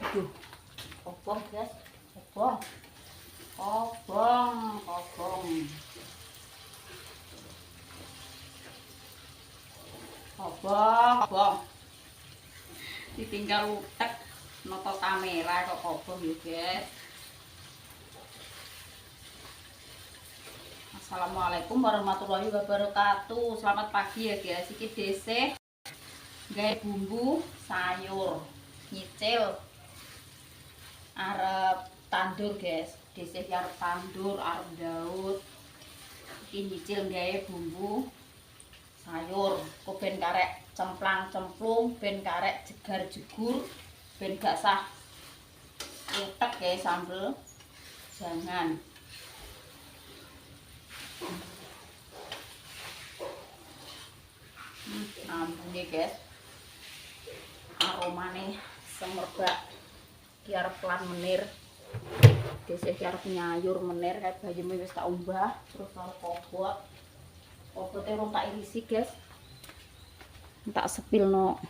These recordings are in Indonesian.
Aduh, kobong guys, kobong, kobong, kobong, kobong, kobong. Ditinggal utek, noto kamera kok kobong ya guys. Assalamualaikum warahmatullahi wabarakatuh. Selamat pagi ya guys. Iki dhisik gawe bumbu sayur nyicil arep tandur guys. Dhisik arep tandur, arep daud. Iki nyicil gawe bumbu sayur. Kok ben karek cemplang-cemplung, ben karek jegar-jegur, ben gak sah utek guys sambel. Jangan ambune guys, aromane semerbak ki arep lan menir, dhisik ki arep nyayur menir kayak bayeme wis tak umbah, terus arep kobote rong tak irisi guys, tak sepilno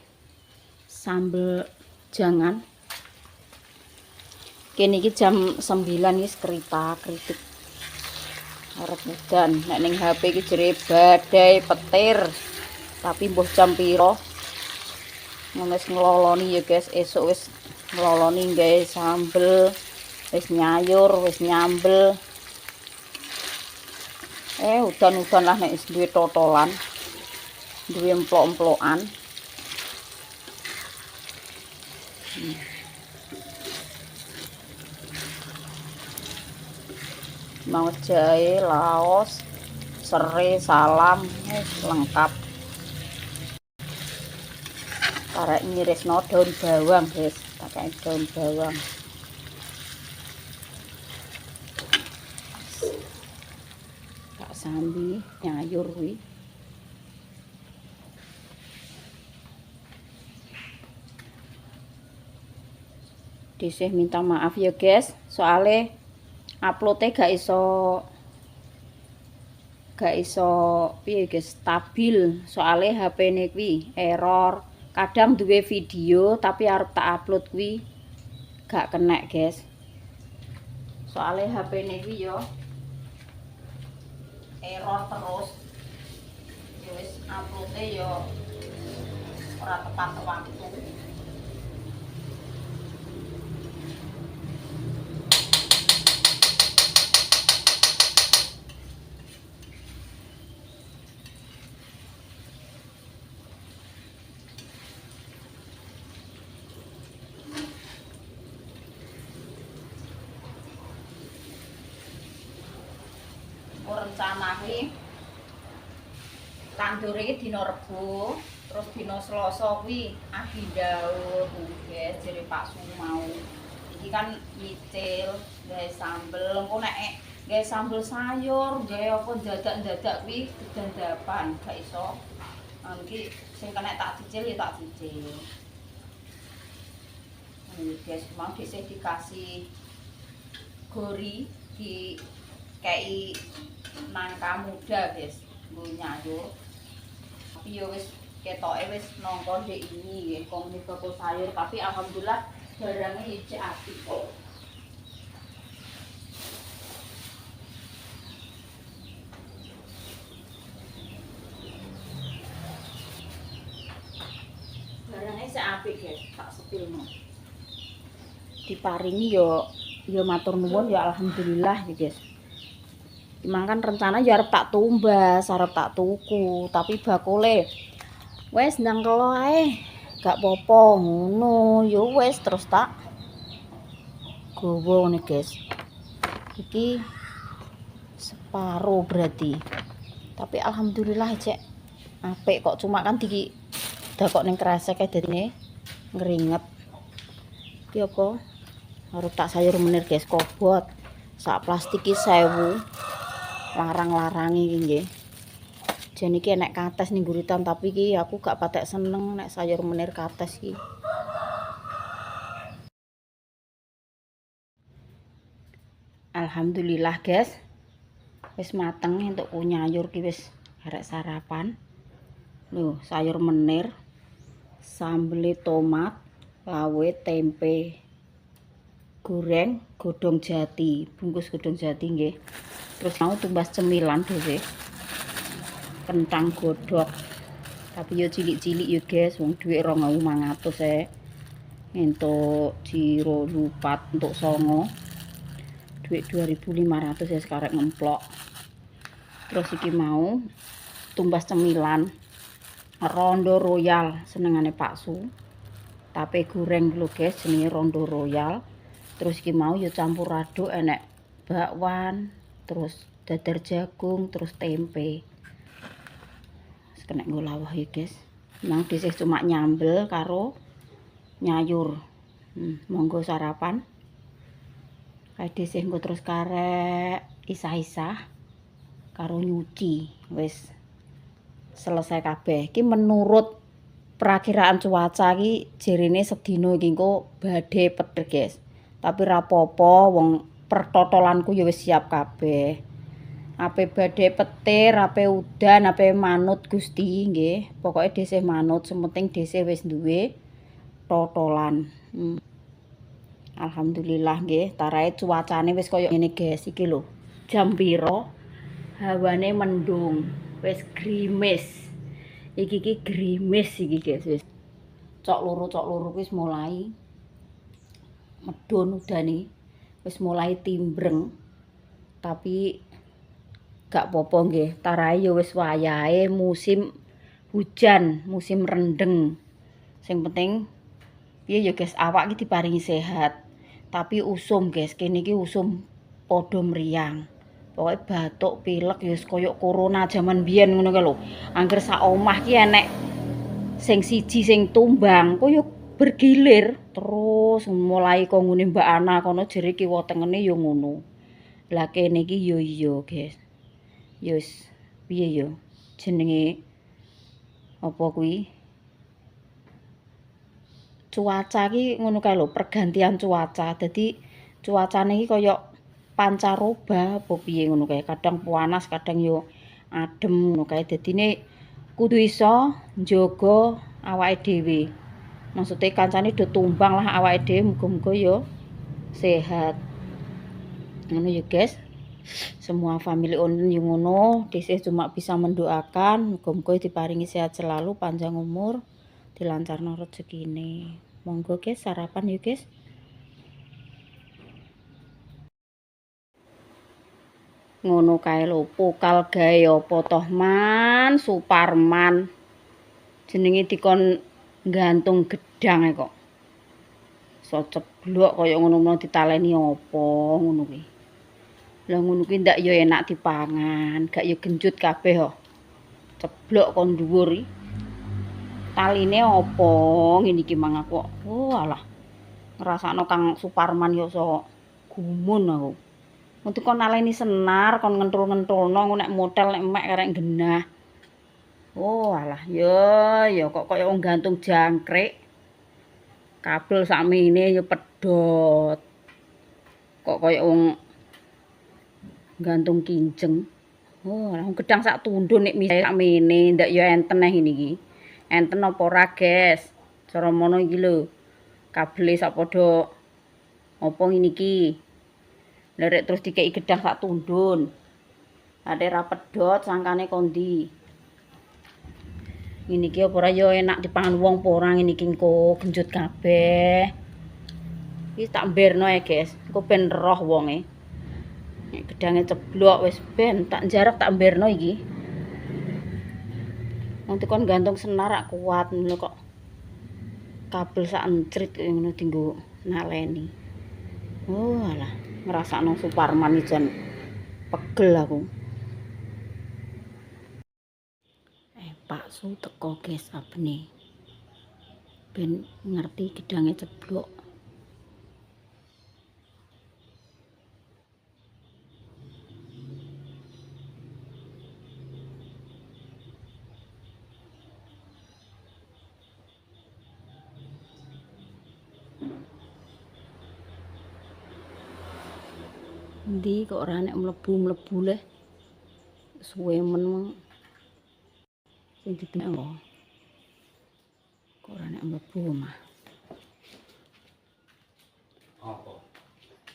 sambel jangan. Kene iki jam 9 wis kerita-kritik arep udan. Nek ning HP iki jere badai petir. Tapi mbuh jam piro wis ngeloloni ya guys, esuk wis ngeloloni gawe sambel, wis nyayur, wis nyambel. Udan-udan lah nek wis duwe totolan, duwe emplok-emplokan. Mau jahe, laos, serai, salam, lengkap. Karek ngirisno daun bawang guys, pakai daun bawang. Tak sambi nyayur kuwi. Dhisik minta maaf ya guys, soalnya uploadnya gak iso piye guys, stabil. Soalnya HP ini kuwi error. Kadang duwe video tapi arep tak upload kuwi gak kena guys. Soalnya HP ini kuwi yo error terus. Ya wis uploadnya yo ora tepat waktu. Rencana kuwi tandur iki dina Rebo, terus dina Selasa kuwi agi daud guys, jere Pak Sumau. Iki kan nyicil gawe sambel, engko nek gawe sambel sayur, gawe apa dadak-dadak kuwi kedandapan, gak iso. Iki sing kena tak cicil ya tak cicil. Ini guys, mau dhisik dikasih gori di kayak nangka muda guys, nggo nyayur. Tapi ya wis ketoke wis nongko ndek ini nggih, kong toko sayur, tapi alhamdulillah barangnya ijek apik kok. Barangnya sik apik guys, tak sepilno. Diparingi yo matur nuwun ya alhamdulillah ya guys. Emang kan rencana ya arep tak tumbas, arep tak tuku, tapi bakule wes ndang kelo ae, gak popo ngono. Ya wes terus tak gowo ngene guys. Iki separo berarti. Tapi alhamdulillah cek apik kok, cuma kan diki dakok ning kresek dadine ngringet. Iki apa? Arep tak sayur menir guys, kobot. Sak plastik iki 1000. Larang-larangi iki nggih. Jan iki enek kates ning guritan, tapi iki aku gak patek seneng nek sayur menir kates iki. Alhamdulillah guys. Wis mateng entuk nyayur ki wis arek sarapan. Loh, sayur menir, sambel tomat, lawe, tempe. goreng godhong jati, bungkus godhong jati nggih. Terus mau tumbas cemilan dhewe. Kentang godhog. Tapi yo cilik-cilik yo guys, wong dhuwit 2.500 entuk jiro lupat untuk songo. Duit 2.500 ya sekarang ngemplok. Terus iki mau tumbas cemilan rondo royal senengane Pak Su. Tape goreng lho guys, jenenge rondo royal. Terus iki mau ya campur aduk enek bakwan, terus dadar jagung, terus tempe. Kena nggo lawah ya guys. Nang dhisik cuma nyambel karo nyayur. Monggo sarapan. Kae dhisik nggo terus karek isah-isah karo nyuci. Wis selesai kabeh. Iki menurut perakiraan cuaca iki jerene sedina iki engko badhe pedher guys. Tapi rapopo wong pertotolanku ya wis siap kabeh. Ape badhe petir, ape udan, ape manut Gusti nggih. Pokoke dhisik manut, sementing dhisik wis duwe totolan. Alhamdulillah nggih, tarahe cuacane wis kaya ngene guys. Iki lho, jam pira? Hawane mendung, wis grimis. Iki grimis iki guys wis. Cok loro wis mulai medun udane. Wis mulai timbreng. Tapi gak apa-apa nggih, tarahe ya wis wayahe musim hujan, musim rendeng. Sing penting piye ya guys, awak iki diparingi sehat. Tapi usum guys, kene iki usum padha mriyang. Pokoke batuk, pilek ya wis koyo corona jaman biyen ngono kae lho. Angger sak omah ki enek sing siji sing tumbang, koyo bergilir terus mulai kok ngene Mbak Ana kono jere kiwa tengene ya ngono. Lah kene iki yo iya guys. Ya wis piye ya jenenge apa kuwi? Cuaca ki ngono kae lho, pergantian cuaca. Dadi cuacane iki kaya pancaroba apa piye ngono kae. Kadang panas, kadang yo adem ngono kae. Dadine kudu iso njaga awake dhewe. Maksudnya kancane do tumbang lah awake dhewe, muga-muga yo sehat. Ngono ya guys. Semua family online yang ngono, dhisik cuma bisa mendoakan muga-muga diparingi sehat selalu, panjang umur, dilancarno rezekine. Monggo guys, sarapan yuk guys. Ngono kae lho, pokal gawe apa toh Man Suparman. Jenenge dikon gantung gedang kok. So ceblok kaya ngono ditaleni apa ngono kuwi. Lah ngono kuwi ndak ya enak dipangan, gak ya genjut kabeh ho. Ceblok kon dhuwur iki. Taline apa ngene iki mang aku. Oh alah. Ngrasakno Kang Suparman ya so gumun aku. Untuk kon naleni senar, kon ngentul-ngentulno nek model nek mek karek genah. Oh alah, ya kok kaya wong gantung jangkrik. Kabel sakmene ya pedhot. Kok kaya wong gantung kinjeng. Oh, alah gedang sak tundun nek misale sakmene ndak ya enten ngene iki. Enten apa ora, guys? Cara mono iki lho. Kabele sak padha apa ngene iki. Lerek terus dikeki gedang sak tundun. Ade ra pedhot sangkane kondi. Ngene iki apa ora ya enak dipangan wong apa ora ngene iki engko genjut kabeh. Iki tak mberno ya, guys. Engko ben roh wonge. Nek gedange ceblok wis ben tak njarep tak mberno iki. Wong tekon gantung senar rak kuat ngono kok. Kabel sak encrit ngono dienggo naleni. Oh alah, ngrasakno Suparman ijan pegel aku. Pak Su teko guys abene. Ben ngerti gedange ceblok. Ndi kok ora nek mlebu-mlebu le. Suwe men sing ditemek kok ora nek mlebu omah. Apa?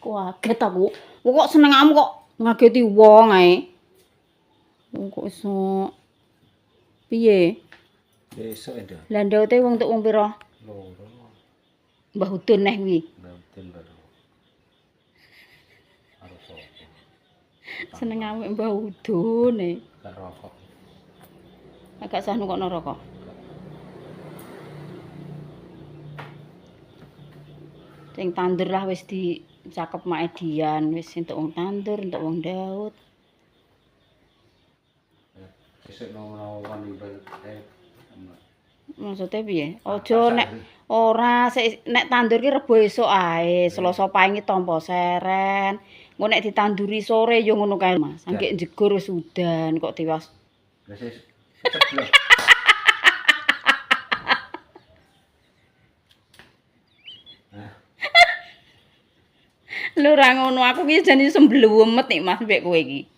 Kaget aku. Kok seneng kamu kok ngageti wong ae. Kok iso piye? Besok itu. Lah ndaute wong tuk wong pira? Loro. Mbah Udun neh kuwi. Mboten baru. Harus sopo. Seneng ambek Mbah Udun e. Gak rokok. Agak sah nukokno rokok. Sing tandur lah wis dicakep mak Edian, wis entuk wong tandur, entuk wong Daud. Besok mau kan ibal. Maksudnya piye? Aja nek ora nek tandur ki rebo esuk ae, Selasa paing tampa seren. Engko nek ditanduri sore ya ngono kae Mas. Angge jegur wis udan kok tiwas. Lah sih ceblok. Lho ora ngono, aku ki jane sembluwemet nek Mas mbek kowe iki.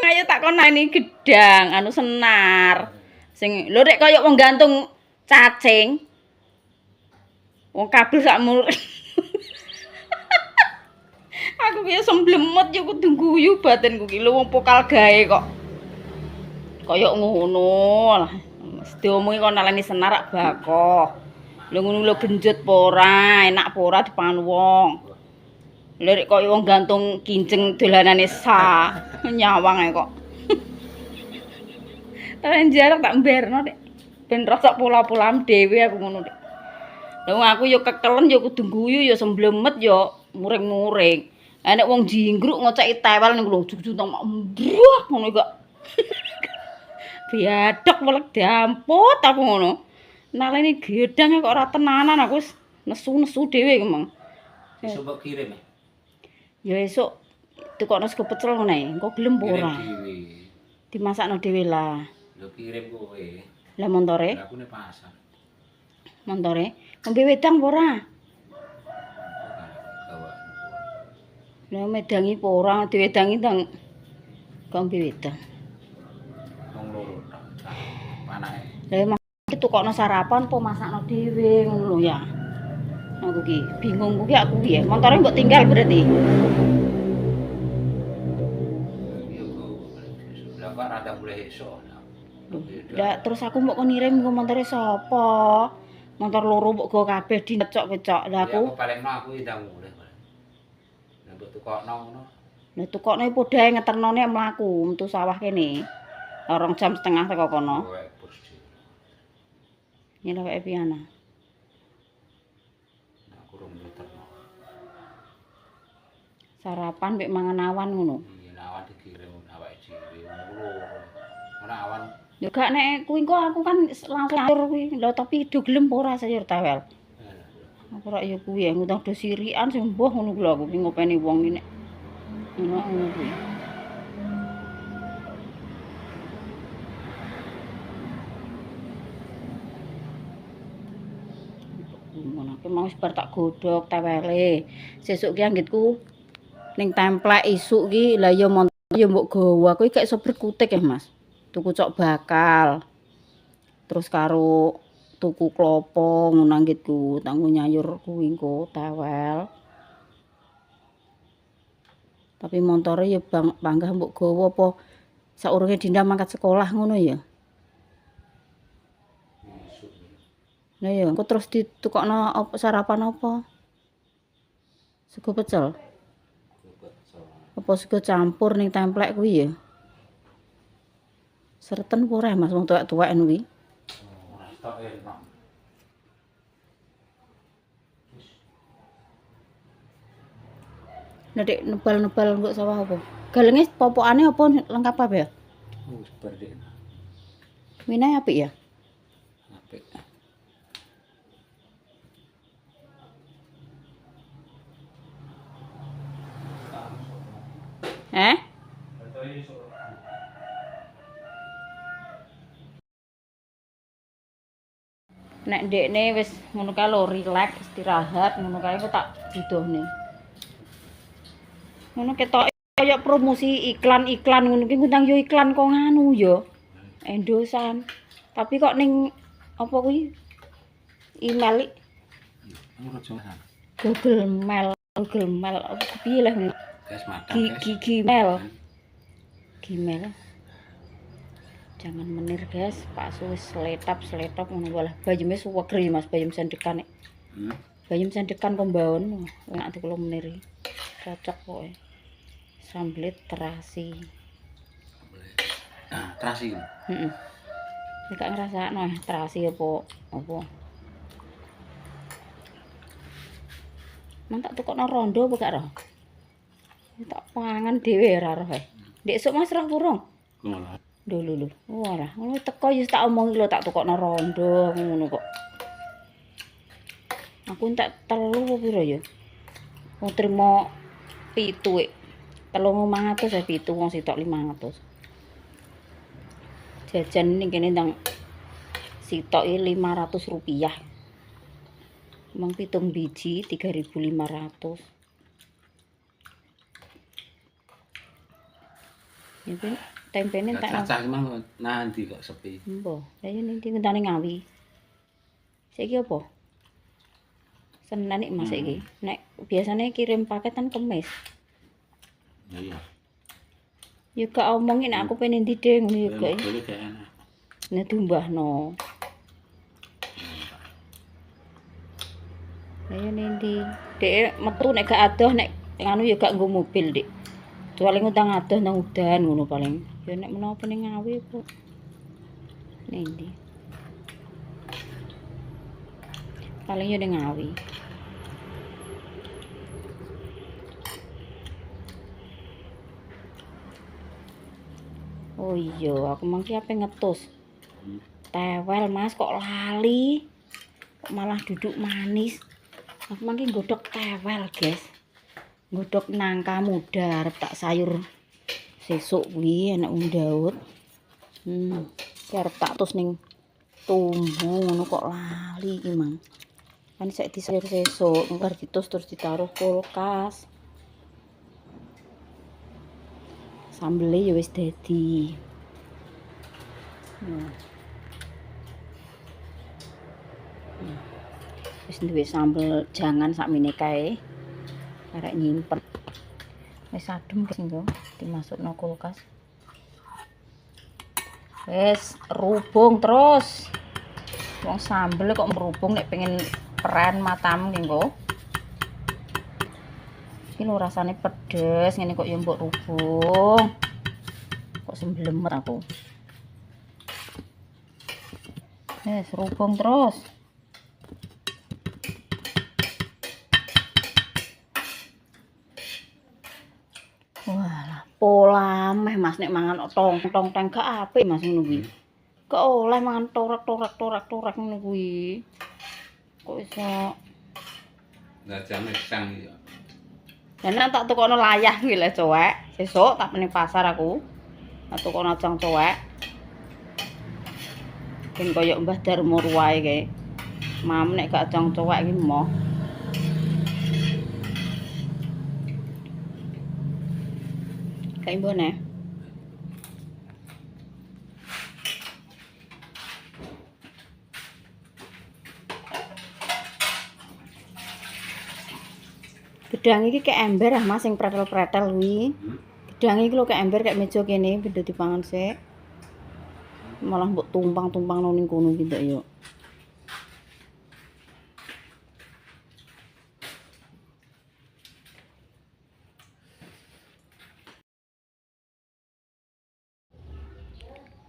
Ayo tak konani gedang anu senar. Sing lho rek kaya wong gantung cacing. Wong kabel sakmu. Aku ki semblemet ya kudu guyu batinku ki lho wong pokal gawe kok. Kaya ngono lah. Mesti omongi kok nalani senar rak bako. Lho ngono lho genjut apa ora, enak apa ora dipangan wong. Lha rek kaya wong gantung kinceng dolanane sak, nyawang ae kok. Tapi jarak tak mberno Dik. Ben rasa pola-polam dhewe aku ngono Dik. Lah aku ya kekelen ya kudu guyu ya semblemet ya muring-muring. Lah nek wong jinggruk ngoceki tewel ning lho jujur mak mbrah ngono kok. Biadok welek dampot aku ngono. Naleni gedang kok ora tenanan aku wis nesu-nesu dhewe kemeng. Besok mbok kirim ya. Ya esuk tukokno sego pecel ngene, engko gelem apa ora? Dimasakno dhewe lah. Lho kirim kowe. Lah montore? Aku ning pasar. Montore? Ngombe wedang apa ora? Lah medangi apa ora? Diwedangi tang. Ngombe wedang. Wong loro tak. Panake. Lah mak tukokno sarapan apa masakno dhewe ngono lho ya. Aku ki bingung ki aku piye. Montore mbok tinggal berarti. Lah kok rada mulai esuk. Lah terus aku mbok kon ngirim nggo montore sapa? Montor loro mbok go kabeh dicok-kecok. Lah Ya aku paling mah aku ndang mulai. Lah mbok tukokno ngono. lah tukokno padha ae ngeternone mlaku metu sawah kene. 2 jam setengah teko kono. Kowe bos dhewe. Nyeleweke piana. Aku rung muterno. Sarapan mbek mangan awan ngono. Iya awan dikirim awake dhewe ngono. Ora awan. Ya gak nek kuwi kok aku kan langsung atur kuwi. Lho tapi do gelem apa ora sayur tewel. Aku rak ya kuwi ngutang do sirikan sing mbuh ngono lho aku ki ngopeni wong iki nek. Ngono kuwi. Ngono mau wis bar tak godhog tewele. Sesuk ki anggitku ning templek isuk ki lah ya ya mbok gawa. Aku iki gak iso berkutik ya, Mas. Tuku cok bakal. Terus karo tuku klopo ngono anggitku, tanggo nyayur kuwi engko tewel. Tapi montore ya panggah mbok gawa apa saurunge Dinda mangkat sekolah ngono ya. Lah ya, engko terus ditukokno sarapan apa? Sego pecel. Apa sego campur ning templek kuwi ya? Sereten apa ora Mas wong tuwek-tuwek kuwi? Ora tok enak. Lah Dik nebal-nebal mbok sawah apa? Galenge popokane apa lengkap apa ya? Wis bar dik. Winae apik ya? Apik. Nek ndekne wis ngono kae lho rileks istirahat ngono kae kok tak butuhne. Ngono ketok kaya promosi iklan-iklan ngono ki ngundang yo iklan kok nganu yo. Endosan. Tapi kok ning apa kuwi? email Ora jalan. Google Mail apa piye lah ini? Guys, madang guys. Gmail. Jangan menir guys, Pak Su wis seletap ngono walah bayeme suwegri Mas bayem sendekan nek. Bayem sendekan pembaon enak kula menir. Cocok pokoke. Samblet terasi. Terasi. Heeh. Nek gak ngrasakno terasi apa. Mang tak tukokno rondo apa gak roh? Tak pangan dhewe ora roh. Ndek esuk Mas roh kurung? Ngono. Lho. Walah, ngono teko ya tak omongi lho tak tukokno rondo ngono kok. Aku entek 3 apa piro ya? Wong trimo 7 ek. 3.500 ya 7 wong sitok 500. Jajan ning kene ndang sitoke 500 rupiah. Mang 7 biji 3.500. Iki tempene tak cacah mah nanti kok sepi. Mbah, ya ning ndi ngentane Ngawi. Saiki apa? Senin iki Mas iki. Nek biasane kirim paketan Kemis. Iya. Ya gak omongi nek aku pengen ndi deh ngono ya gak. Boleh gak enak. Nek diumbahno. Ayo ndi. Dek metu nek gak adoh nek nganu ya gak nggo mobil, Dik. Kecuali ngutang adoh nang udan ngono paling. Ya nek menapa ning Ngawi kok. Ndi. Paling ya ning Ngawi. Oh iya, aku mangki ape ngetus. Tewel Mas kok lali. Kok malah duduk manis. Aku mangki nggodhog tewel, guys. Nggodhog nangka muda arep tak sayur sesuk kuwi enak undawut. Arep tak tus ning tumbu ngono kok lali iki, Mang. Kan sik disayur sesuk, engko ditus terus ditaruh kulkas. Sambele ya wis dadi. Wis duwe sambel jangan sakmene kae. Arek nyimpen. Wis adem guys engko dimasukno kulkas. Wis rubung terus. Wong sambel kok merubung nek pengen peren matamu engko. Iki lho rasane pedes ngene kok ya mbok rubung. Kok semblemet aku. Wis rubung terus. Walah, pola meh Mas nek mangan tong-tong teng gak apik Mas ngono kuwi. Kok oleh mangan torak ngono kuwi. Kok iso Dajane sang ya. Nek tak tukono layah kuwi lho cowek. Sesuk tak ning pasar aku. Tak tukono ajang cowek. Ben koyo Mbah Darmo ruwae kae. Mam nek gak ajang cowek iki moh. Kayak mbone. Gedang iki kayak ember ah Mas sing pretel-pretel kuwi. Gedang iki lho kayak ember kayak meja kene beda dipangan sik. Malah mbok tumpang-tumpang ning kono iki ndak yo.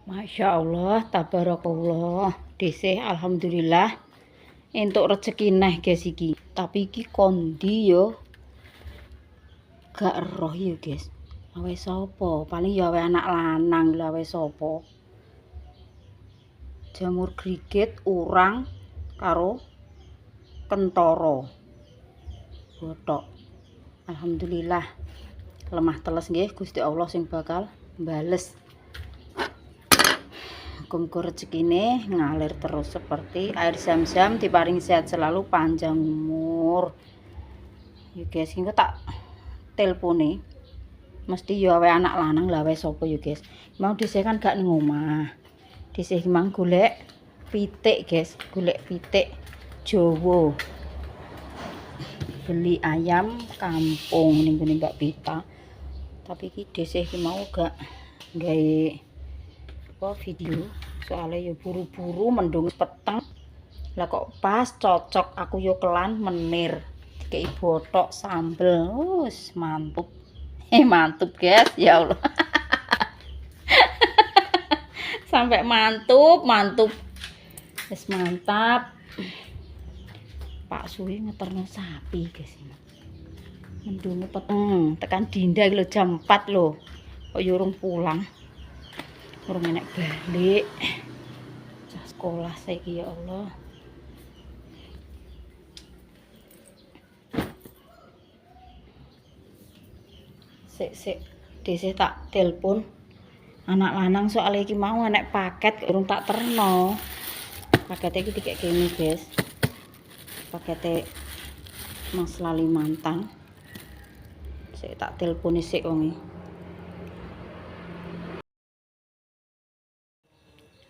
Masya Allah, tabarakallah. Dhisik alhamdulillah entuk rezeki neh guys iki. Tapi iki kondi yo gak roh ya guys. Awe sapa? Paling ya awe anak lanang lha awe sapa? Jamur grigit, urang karo kentara. Botok. Alhamdulillah. Lemah teles nggih Gusti Allah sing bakal mbales. Muga-muga rezekine ngalir terus seperti air zam-zam, diparingi sehat selalu, panjang umur. Ya guys, engko tak telpone. Mesti ya awe anak lanang lah wae sapa ya guys. Mau dhisik kan gak ning omah. Dhisik mang golek pitik guys, golek pitik Jowo. Beli ayam kampung ning gone Mbak Pita. Tapi iki dhisik iki mau gak gawe apa video. Soalnya ya buru-buru mendung peteng. Lah kok pas cocok aku yo kelan menir. Dikei botok sambel. Wus mantap. Mantap guys, ya Allah. Sampai mantap. Wis mantap. Pak Suwi ngeterno sapi guys. Mendung peteng, tekan Dinda lho jam 4 lho. Kok yo urung pulang. Urung enek balik. Cah sekolah saiki ya Allah. Sik dhisik tak telepon anak lanang soalnya iki mau enek paket urung tak terno. Pakete iki dikek kene, guys. Pakete Mas Lalimantan. Sik tak telepon sik wong iki.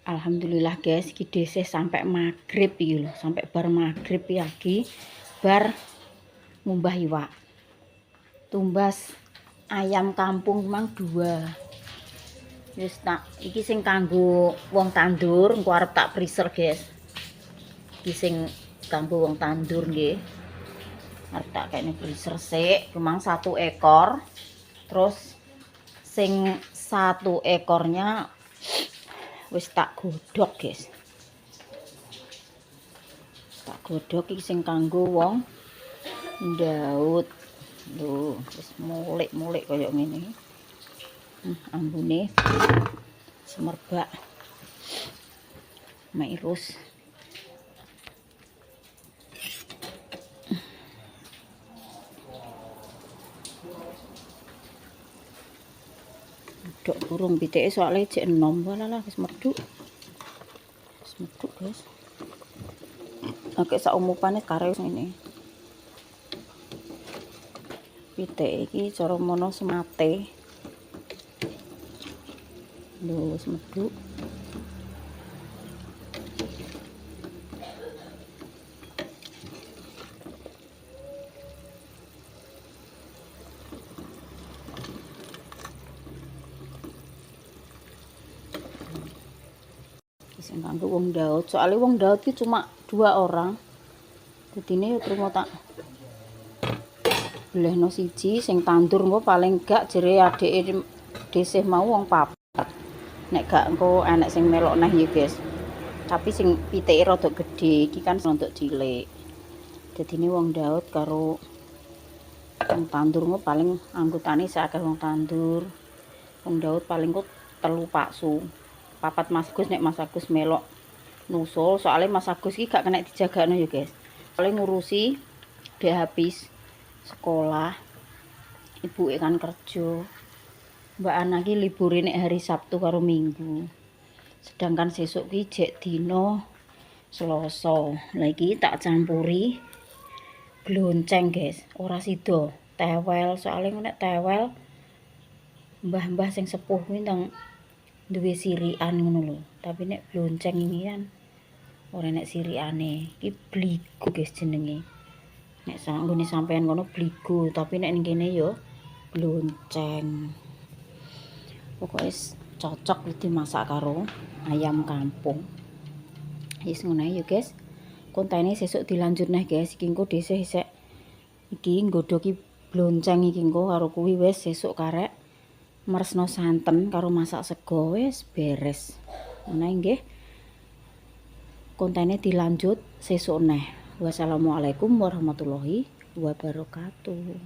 Alhamdulillah guys, iki dhisik sampai maghrib iki lho, sampai bar maghrib iki bar ngumbah iwak. Tumbas ayam kampung mang 2. Wis tak iki sing kanggo wong tandur, engko arep tak freezer, guys. Iki sing kanggo wong tandur nggih. Arep tak kene freezer sik, memang 1 ekor. Terus sing 1 ekornya wis tak godhog, guys. Tak godhog iki sing kanggo wong ndaut. Lho, wis mulik-mulik kaya ngene. Ambune semerbak. Mairus. Dok burung pitike soalnya jek enom walah wis medhuk. Wis medhuk, guys. Oke sak umupane kare ngene. Pitike iki cara mono semate. Lho wis medhuk. Sing kanggo wong ndaut, soalnya wong ndaut iki cuma 2 orang. Dadine yo trimo tak belehno siji sing tandur engko paling gak jere adike dhisik mau wong 4. Nek gak engko enek sing melok neh ya, guys. Tapi sing pitike rada gedhe iki kan untuk cilik. Dadine wong ndaut karo wong tandur engko paling anggotane sakake wong tandur. Wong ndaut paling kok 3 paksu. 4 Mas Agus nek Mas Agus melok nusul, soalnya Mas Agus iki gak kena dijagakno ya, guys. Soalnya ngurusi dia habis sekolah, ibuke kan kerja. Mbak Ana ki libure nek hari Sabtu karo Minggu. Sedangkan sesuk ki jek dina Selasa. Lah iki tak campuri glonceng, guys. Ora sida tewel, soalnya nek tewel mbah-mbah sing sepuh kuwi ndang duwe sirikan ngono lho. Tapi nek glonceng ini kan ora nek sirikane. Iki bligo, guys, jenenge. Nek sanggone sampean ngono bligo, tapi nek ning kene yo glonceng. Pokoknya cocok dimasak karo ayam kampung. Wis ngono ya, guys. Kontene sesuk dilanjut neh, guys. Iki engko dhisik sik iki nggodhoki glonceng iki engko karo kuwi wis sesuk karek meresno santen karo masak sego wis beres. Ngono nggih. Kontene dilanjut sesuk neh. Wassalamualaikum warahmatullahi wabarakatuh.